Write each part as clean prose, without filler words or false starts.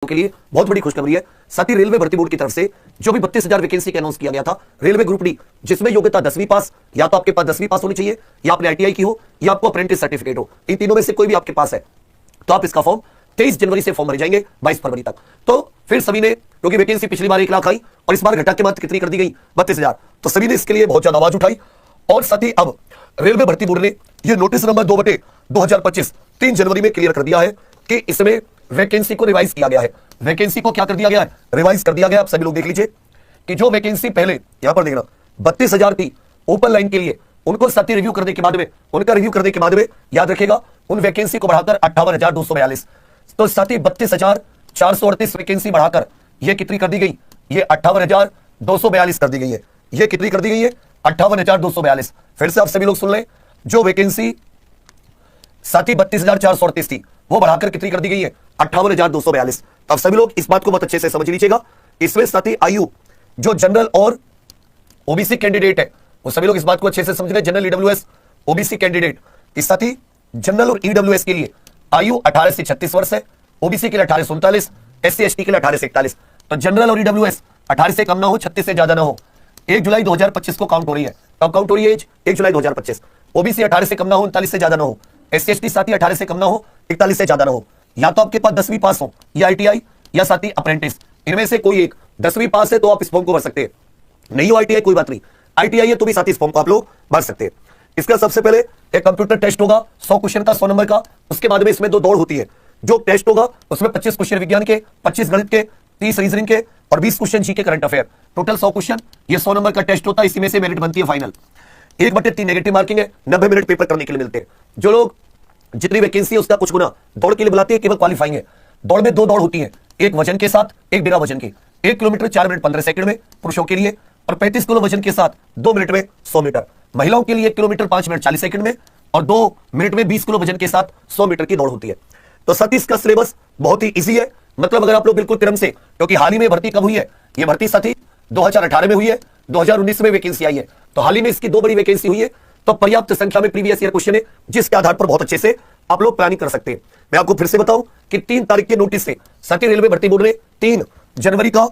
के लिए बहुत बड़ी खुशखबरी है। साथ ही रेलवे भर्ती बोर्ड की तरफ से जो भी 32,000 वैकेंसी का अनाउंस किया गया था रेलवे ग्रुप डी, जिसमें योग्यता 10वीं पास, या तो आपके पास 10वीं पास होनी चाहिए, या आपने आईटीआई की हो, या आपको अप्रेंटिस सर्टिफिकेट हो, इन तीनों में से कोई भी आपके पास है तो आप इसका फॉर्म 23 जनवरी से फॉर्म भरे जाएंगे 22 फरवरी तक। तो फिर सभी ने, क्योंकि वैकेंसी पिछली बार 1 लाख आई और इस बार घटा के मात्र कितनी कर दी गई 32,000, तो सभी ने इसके लिए बहुत ज्यादा आवाज उठाई। और साथ ही अब रेलवे भर्ती बोर्ड ने यह नोटिस नंबर 2/2025 3 जनवरी में क्लियर कर दिया है कि इसमें वैकेंसी को रिवाइज किया गया है। वैकेंसी को क्या कर दिया गया है? रिवाइज कर दिया गया। आप सभी लोग देख लीजिए कि जो वैकेंसी पहले यहां पर देखना 32,000 थी ओपन लाइन के लिए, उनको साथी रिव्यू करने के बाद में, उनका रिव्यू करने के बाद में याद रखेगा उन वैकेंसी को बढ़ाकर 58,242, तो साथी 32,438 वैकेंसी बढ़ाकर यह कितनी कर दी गई? ये 58,242 कर दी गई है। ये कितनी कर दी गई है? 58,242। फिर से आप सभी लोग सुन लें, जो वैकेंसी साथी 32,438 थी वो बढ़ाकर कितनी कर दी गई है? 58,242। तो आप सभी लोग इस बात को बहुत अच्छे से समझ लीजिएगा। इसमें साथी आयु जो जनरल और ओबीसी कैंडिडेट है वो सभी लोग इस बात को अच्छे से समझ लें। जनरल, ईडब्ल्यूएस, ओबीसी कैंडिडेट, इस साथी जनरल और ईडब्ल्यूएस के लिए आयु 18 से 36 वर्ष है, ओबीसी के लिए 18 से 39, एससी एसटी के लिए 18 से 41। तो जनरल और ईडब्ल्यूएस 18 से कम ना हो, 36 से ज्यादा ना हो। 1 जुलाई 2025 को काउंट हो रही है। कब काउंट हो रही है एज? 1 जुलाई 2025। ओबीसी 18 से कम ना हो, 39 से ज्यादा ना हो। एससी एसटी साथी 18 से कम ना हो, 41 से ज्यादा ना हो। या तो आपके पास 10वीं पास हो, या आईटीआई, या साथी अप्रेंटिस, इनमें से कोई एक। 10वीं पास है तो आप इस फॉर्म को भर सकते हैं, नहीं हो आईटीआई कोई बात नहीं, आईटीआई है तो भी साथी इस फॉर्म को आप लोग भर सकते हैं। इसका सबसे पहले एक कंप्यूटर टेस्ट होगा 100 क्वेश्चन का, 100 नंबर का। उसके बाद में इसमें 2 दौड़ होती है। जो टेस्ट होगा उसमें 25 क्वेश्चन विज्ञान के, 25 गणित के, 30 रीजनिंग के और 20 question GK current affair. Total 100 question, ये 100 नंबर का टेस्ट होता है। इसी में से मेरिट बनती है फाइनल। 1/3 नेगेटिव मार्किंग है, 90 मिनट पेपर करने के लिए मिलते हैं। जो लोग जितनी वैकेंसी है उसका कुछ गुना दौड़ के लिए बुलाते हैं, केवल क्वालिफाइंग है। दौड़ में 2 दौड़ होती है, एक वजन के साथ, एक बिना वजन के। 1 किलोमीटर 4 मिनट 15 सेकंड में पुरुषों के लिए, और 35 किलो वजन के साथ 2 मिनट में 100 मीटर। महिलाओं के लिए 1 किलोमीटर 5 मिनट 40 सेकंड में, और 2 मिनट में 20 किलो वजन के साथ 100 मीटर की दौड़ होती है। तो साथ ही इसका सिलेबस बहुत ही इजी है। मतलब अगर आप लोग बिल्कुल क्रम से, क्योंकि हाल ही में भर्ती कब हुई है? ये भर्ती साथी 2018 में हुई है, 2019 में वैकेंसी आई है, तो हाल ही में इसकी 2 बड़ी वैकेंसी हुई है। तो पर्याप्त संख्या में प्रीवियस ईयर क्वेश्चन है, जिसके आधार पर बहुत अच्छे से आप लोग प्लानिंग कर सकते हैं। मैं आपको फिर से बताऊं कि 3 तारीख के नोटिस से साथी रेलवे भर्ती बोर्ड ने 3 जनवरी का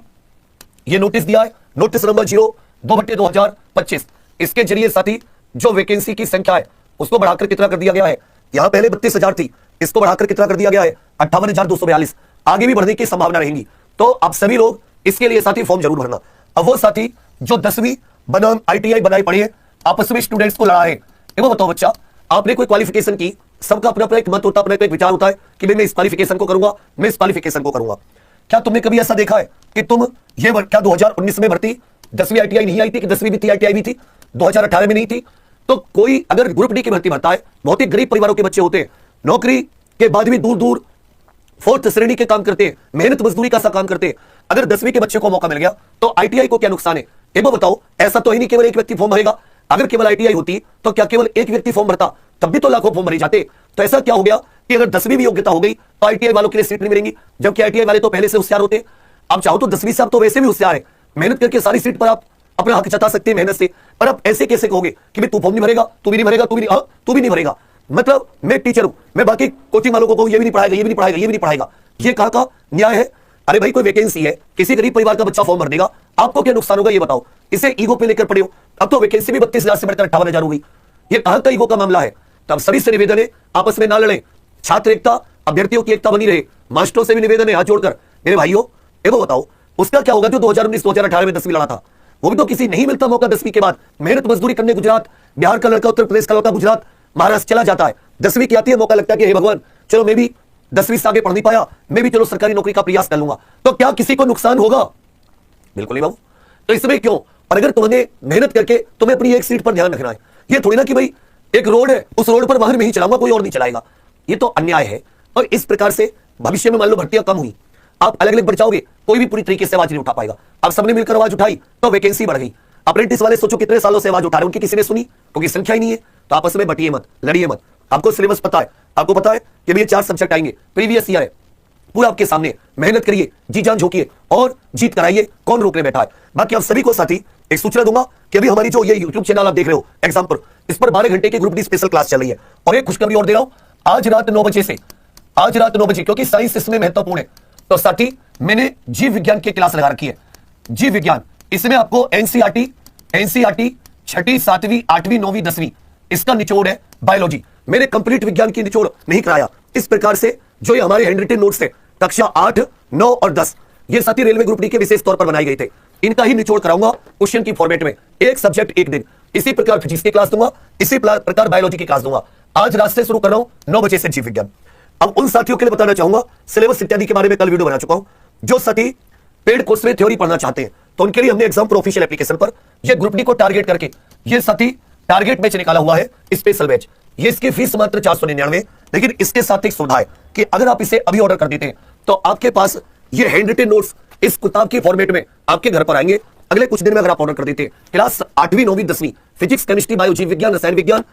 ये नोटिस दिया है। Notice number 02/2025। इसके जरिए साथी जो वैकेंसी की संख्या है उसको बढ़ाकर कितना कर दिया गया है? यहां पहले 32,000 थी, इसको बढ़ाकर कितना कर दिया गया है? 58,242। आगे भी बढ़ने की संभावना रहेगी। तो आप सभी लोग इसके लिए साथी फॉर्म जरूर भरना। अब वो साथी जो 10वीं बनाम आईटीआई बनाए पड़े हैं, आपस में स्टूडेंट्स को लड़ा है, वो बताओ बच्चा, आपने कोई क्वालिफिकेशन की, सबका अपना अपना एक मत होता है, अपना एक विचार होता है कि मैं इस क्वालिफिकेशन को करूंगा, मैं इस क्वालिफिकेशन को करूंगा। क्या तुमने कभी ऐसा देखा है कि तुम ये क्या 2019 में भर्ती 10वीं आईटीआई नहीं आई थी, कि 10वीं भी थी आईटीआई भी थी, 2018 में नहीं थी? तो कोई अगर ग्रुप डी की भर्ती भरता है, बहुत ही गरीब परिवारों के बच्चे होते हैं, नौकरी के बाद भी दूर दूर 4th श्रेणी के काम करते हैं, मेहनत मजदूरी का सा काम करते हैं। अगर 10वीं के बच्चे को मौका मिल गया तो आईटीआई को क्या नुकसान है? एक बार बताओ, ऐसा तो ही नहीं केवल एक व्यक्ति फॉर्म भरेगा। अगर केवल आईटीआई होती तो क्या केवल एक व्यक्ति फॉर्म भरता? तब भी तो लाखों फॉर्म भरे जाते। तो ऐसा क्या हो गया कि अगर 10वीं भी योग्यता हो गई तो आईटीआई वालों के लिए सीट नहीं मिलेंगी, जबकि आईटीआई वाले तो पहले से होशियार होते। आप चाहो तो 10वीं से आप तो वैसे भी होशियार है, मेहनत करके सारी सीट पर आप अपना हक जता सकते हैं मेहनत से। पर आप ऐसे कैसे कहोगे कि भाई तू फॉर्म नहीं भरेगा, तू भी नहीं भरेगा, तू भी नहीं भरेगा? मतलब मैं टीचर हूं, मैं बाकी कोचिंग वालों को कहूं ये भी नहीं पढ़ाएगा, ये भी नहीं पढ़ाएगा, ये भी नहीं पढ़ाएगा, ये कहां का न्याय है? अरे भाई कोई वैकेंसी है, किसी गरीब परिवार का बच्चा फॉर्म भर देगा, आपको क्या नुकसान होगा ये बताओ? इसे ईगो पे लेकर पड़े हो। अब तो वैकेंसी भी 32,000 से बढ़कर 58,000 हो गई। ये कहां का ईगो का मामला है? तब सभी से निवेदन है, आपस में ना लड़े, छात्र एकता, अभ्यर्थियों की एकता बनी रहे। मास्टरों से भी निवेदन है हाथ जोड़कर, मेरे भाइयों वो बताओ उसका क्या होगा जो 2019-2018 में 10वीं लड़ा था? वो भी तो किसी नहीं मिलता मौका 10वीं के बाद, मेहनत मजदूरी करने गुजरात, बिहार का लड़का, उत्तर प्रदेश का लड़का गुजरात, महाराष्ट्र चला जाता है, 10वीं की आती है, मौका लगता है कि हे भगवान चलो मैं भी 10वीं से आगे पढ़ नहीं पाया, मैं भी चलो सरकारी नौकरी का प्रयास कर लूंगा। तो क्या किसी को नुकसान होगा? बिल्कुल नहीं बाबू। तो इसमें क्यों? और अगर तुम्हें मेहनत करके तुम्हें अपनी एक सीट पर ध्यान रखना है, ये थोड़ी ना कि भाई एक रोड है उस रोड पर वाहन में ही चलाऊंगा, कोई और नहीं चलाएगा। ये तो अन्याय है। और इस प्रकार से भविष्य में मान लो भर्तियां कम हुई, आप अलग अलग बढ़ जाओगे, कोई भी पूरी तरीके से आवाज नहीं उठा पाएगा। अब सबने मिलकर आवाज उठाई तो वैकेंसी बढ़ गई। अप्रेंटिस वाले सोचो कितने सालों से आवाज उठा रहे, उनकी किसी ने सुनी? क्योंकि संख्या ही नहीं है। तो आपस में बटिए मत, लड़िए मत। आपको सिलेबस पता है, आपको पता है कि ये 4 सब्जेक्ट आएंगे, प्रीवियस ईयर है, पूरा आपके सामने, मेहनत करिए, जी जान झोंकिए और जीत कराइए, कौन रोकने बैठा है। बाकी आप सभी को साथी एक सूचना दूंगा कि अभी हमारी जो ये YouTube चैनल आप देख रहे हो एग्जाम पर, इस पर 12 घंटे की ग्रुप डी स्पेशल क्लास चल रही है। और एक खुशखबरी और दे रहा हूं, आज रात 9 बजे से, आज रात 9 बजे, क्योंकि साइंस इसमें महत्वपूर्ण है, तो साथी मैंने जीव विज्ञान की क्लास लगा रखी है, जीव विज्ञान, इसमें आपको एनसीईआरटी छठी, सातवीं, आठवीं, नौवीं, 10वीं इसका निचोड़ है बायोलॉजी। मैंने कंप्लीट विज्ञान की निचोड़ नहीं कराया। इस प्रकार से जो ये हमारे हैंडरिटन नोट्स थे कक्षा 8, 9 और 10 ये साथी रेलवे ग्रुप डी के विशेष तौर पर बनाए गए थे, इनका ही निचोड़ कराऊंगा क्वेश्चन की फॉर्मेट में, एक सब्जेक्ट एक दिन। इसी प्रकार फिजिक्स की क्लास दूंगा, इसी प्रकार बायोलॉजी की क्लास दूंगा। आज रात से शुरू कर रहा हूं 9 बजे से जीव विज्ञान। अब उन साथियों के लिए बताना चाहूंगा, सिलेबस इत्यादि के बारे में कल वीडियो बना चुका हूं। जो साथी पेड कोर्स में थ्योरी पढ़ना चाहते हैं तो उनके लिए हमने एग्जाम प्रो ऑफिशियल एप्लीकेशन पर ये ग्रुप डी को टारगेट करके ये साथी टारगेट बैच निकाला हुआ है, स्पेशल बैच। ये इसकी फीस मात्र 499, लेकिन इसके साथ एक सुविधा है कि अगर आप इसे अभी ऑर्डर कर देते हैं तो आपके पास ये हैंड रिटन नोट्स इस किताब की फॉर्मेट में आपके घर पर आएंगे अगले कुछ दिन में। अगर आप ऑर्डर कर देते हैं क्लास 8वीं, 9वीं, 10वीं फिजिक्स, केमिस्ट्री, बायो, जीव विज्ञान, रसायन विज्ञान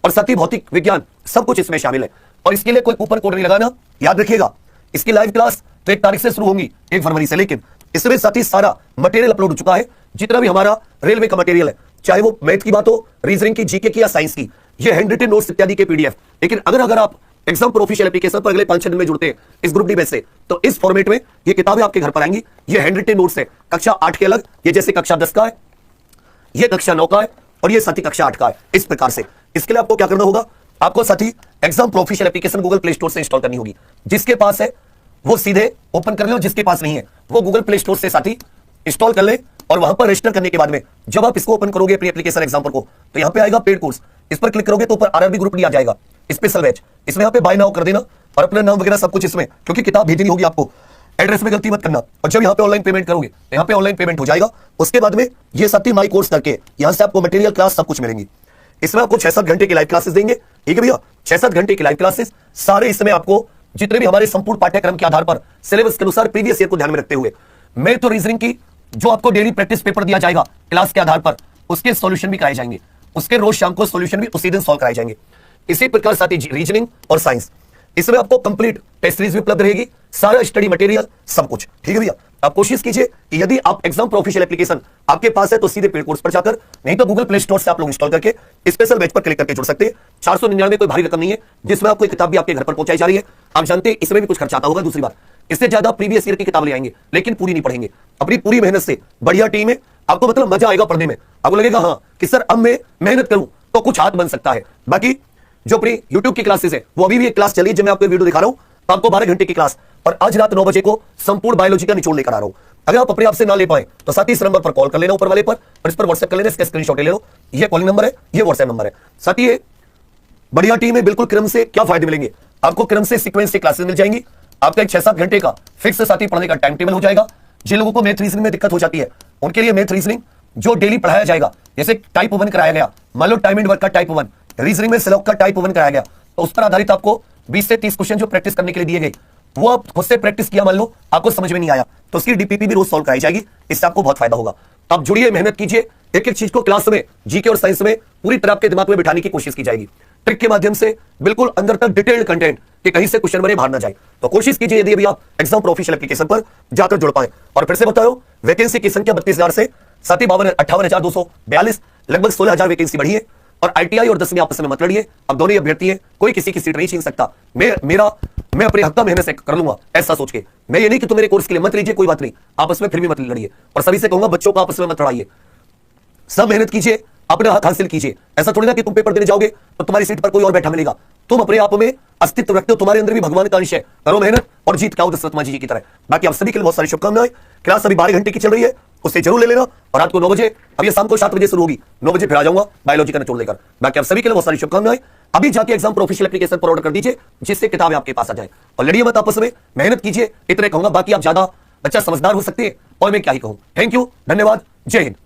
और साथ ही भौतिक विज्ञान सब कुछ इसमें शामिल है। और इसके लिए कोई कूपन कोड नहीं लगाना, याद रखिएगा। इसकी लाइव क्लास तो 1 तारीख से शुरू होंगी, 1 फरवरी से, लेकिन इसमें साथ ही सारा मटेरियल अपलोड हो चुका है। जितना भी हमारा रेलवे का मटेरियल है, चाहे वो मैथ की बात हो, रीजनिंग की, जीके की या साइंस की, ये हैंड रिटन नोट्स इत्यादि के पीडीएफ। लेकिन अगर आप एग्जाम प्रो ऑफिशियल एप्लीकेशन पर अगले 5-6 दिन में जुड़ते हैं इस ग्रुप डी बैच से, तो इस फॉर्मेट में ये किताबें आपके घर पर आएंगी। ये हैंड रिटन नोट्स है, कक्षा 8 के अलग, ये जैसे कक्षा 10 का है, ये कक्षा 9 का है और ये साथी कक्षा 8 का है। इस प्रकार से इसके लिए आपको क्या करना होगा, आपको साथी exam pro official application Google play store से इंस्टॉल करनी होगी। जिसके पास है वो सीधे ओपन कर ले, जिसके पास नहीं है वो गूगल प्ले स्टोर से साथी इंस्टॉल कर ले। और वहां पर रजिस्टर करने के बाद में जब आप इसको ओपन करोगे अपनी एप्लीकेशन एग्जाम को, तो यहां पे आएगा पेड कोर्स, इस पर क्लिक करोगे तो ऊपर आरआरबी ग्रुप डी आ जाएगा, स्पेशल बैच। इसमें यहां पे बाय नाउ कर देना और अपना नाम वगैरह सब कुछ इसमें, क्योंकि किताब भेजनी होगी आपको, एड्रेस में गलती मत करना। और जब यहां पे ऑनलाइन पेमेंट करोगे तो यहां पे ऑनलाइन पेमेंट हो जाएगा। उसके बाद में ये साथी माई कोर्स करके यहां से आपको मटेरियल क्लास सब कुछ मिलेंगी। इसमें आपको 6-7 घंटे की लाइव क्लासेस देंगे, ठीक है भैया, 6-7 घंटे की लाइव क्लासेस सारे। इसमें आपको जितने भी हमारे संपूर्ण पाठ्यक्रम के आधार पर सिलेबस के अनुसार प्रीवियस ईयर को ध्यान में रखते हुए मैं तो रीजनिंग की जो आपको डेली प्रैक्टिस पेपर दिया जाएगा क्लास के आधार पर, उसके सॉल्यूशन भी कराए जाएंगे, उसके रोज शाम को सॉल्यूशन भी उसी दिन सॉल्व कराए जाएंगे। इसी प्रकार साथ ही रीजनिंग और साइंस, इसमें आपको कंप्लीट टेस्ट सीरीज भी उपलब्ध रहेगी, सारा स्टडी मटेरियल सब कुछ, ठीक है भैया। आप कोशिश कीजिए कि यदि आप एग्जाम प्रो ऑफिशियल एप्लीकेशन आपके पास है तो सीधे पेड कोर्स पर जाकर, नहीं तो गूगल प्ले स्टोर से आप लोग इंस्टॉल करके स्पेशल बैच पर क्लिक करके जुड़ सकते हैं। 499 कोई भारी रकम नहीं है, जिसमें आपको किताब भी आपके घर पर पहुंचाई जा रही है। आप जानते हैं इसमें भी कुछ खर्चा आता होगा। दूसरी बात, इससे ज्यादा प्रीवियस ईयर की किताब ले आएंगे लेकिन पूरी नहीं पढ़ेंगे। अपनी पूरी मेहनत से बढ़िया टीम है, आपको मतलब मजा आएगा पढ़ने में। आपको लगेगा हाँ कि सर अब मैं मेहनत करूं तो कुछ हाथ बन सकता है। बाकी जो अपनी YouTube की क्लासेस है वो अभी भी एक क्लास चली है, जब मैं आपको वीडियो दिखा रहा हूं तो आपको 12 घंटे की क्लास, और आज रात 9 बजे को संपूर्ण बायोलॉजी का निचोड़ लेकर आ रहा हूं। अगर आप अपने आप से ना ले पाए तो साथ ही इस नंबर पर कॉल कर लेना ऊपर वाले पर, और इस पर व्हाट्सएप कर लेना, इसका स्क्रीनशॉट ले लो। ये कॉलिंग नंबर है, ये व्हाट्सएप नंबर है। साथ ही बढ़िया टीम है, बिल्कुल क्रम से। क्या फायदे मिलेंगे आपको, क्रम से सीक्वेंस से क्लासेस मिल जाएंगी, आपका एक 6-7 घंटे का फिक्स साथी पढ़ने का टाइम टेबल हो जाएगा। जिन लोगों को मैथ रीजनिंग में दिक्कत हो जाती है उनके लिए मैथ रीजनिंग जो डेली पढ़ाया जाएगा, जैसे टाइप 1 कराया गया, मान लो टाइम एंड वर्क का टाइप 1, रीजनिंग में स्लॉग का टाइप 1 कराया गया, तो उस पर आधारित आपको 20 से 30 क्वेश्चन जो प्रैक्टिस करने के लिए दिए गए, वो आप खुद से प्रैक्टिस किया, मान लो आपको समझ में नहीं आया तो उसकी डीपीपी भी रोज सॉल्व कराई जाएगी। इससे आपको बहुत फायदा होगा। तो आप जुड़िए, मेहनत कीजिए, एक एक चीज को क्लास में जीके और साइंस में पूरी तरह आपके दिमाग में बिठाने की कोशिश की जाएगी, ट्रिक के माध्यम से बिल्कुल अंदर तक डिटेल्ड कंटेंट कि कहीं से क्वेश्चन बने बाहर ना जाए। तो कोशिश कीजिए यदि अभी आप एग्जाम प्रो ऑफिशियल एप्लीकेशन पर जाकर जुड़ पाए। और फिर से बताओ, वैकेंसी की संख्या 32,000 से 58,242, लगभग 16,000 वैकेंसी बढ़ी है। और आईटीआई और 10वीं आपस में मत लड़िए, अब दोनों ही अभ्यर्थी हैं, कोई किसी की सीट नहीं छीन सकता। मैं अपने हक का मेहनत से कर लूंगा ऐसा सोच के। मैं ये नहीं कि तुम मेरे कोर्स के लिए मत लीजिए, कोई बात नहीं, आपस में फिर भी मत लड़िए। और सभी से कहूंगा बच्चों को आपस में मत लड़ाइए, सब मेहनत कीजिए, अपना हक हासिल कीजिए। ऐसा थोड़ी ना कि तुम पेपर देने जाओगे तो तुम्हारी सीट पर कोई और बैठा मिलेगा। तुम अपने आप में अस्तित्व रखते हो, तुम्हारे अंदर भी भगवान का अंश है। करो मेहनत और जीत के आओ दशरथ मांझी जी की तरह। बाकी आप सभी के लिए बहुत सारी शुभकामनाएं। क्लास अभी 12 घंटे की चल रही है, उससे जरूर ले लेना। और रात को 9 बजे, अब ये शाम को 7 बजे शुरू होगी, 9 बजे फिर आ जाऊंगा बायोलॉजी का निचोड़ लेकर। बाकी आप सभी के लिए बहुत सारी शुभकामनाएं। अभी जाके एग्जाम प्रो ऑफिशियल एप्लीकेशन पर ऑर्डर कर दीजिए, जिससे किताबें आपके पास आ जाए। और लड़िए मत आपस में, मेहनत कीजिए, इतने कहूंगा। बाकी आप ज्यादा अच्छा समझदार हो सकते हैं और मैं क्या ही कहूं। थैंक यू, धन्यवाद, जय हिंद।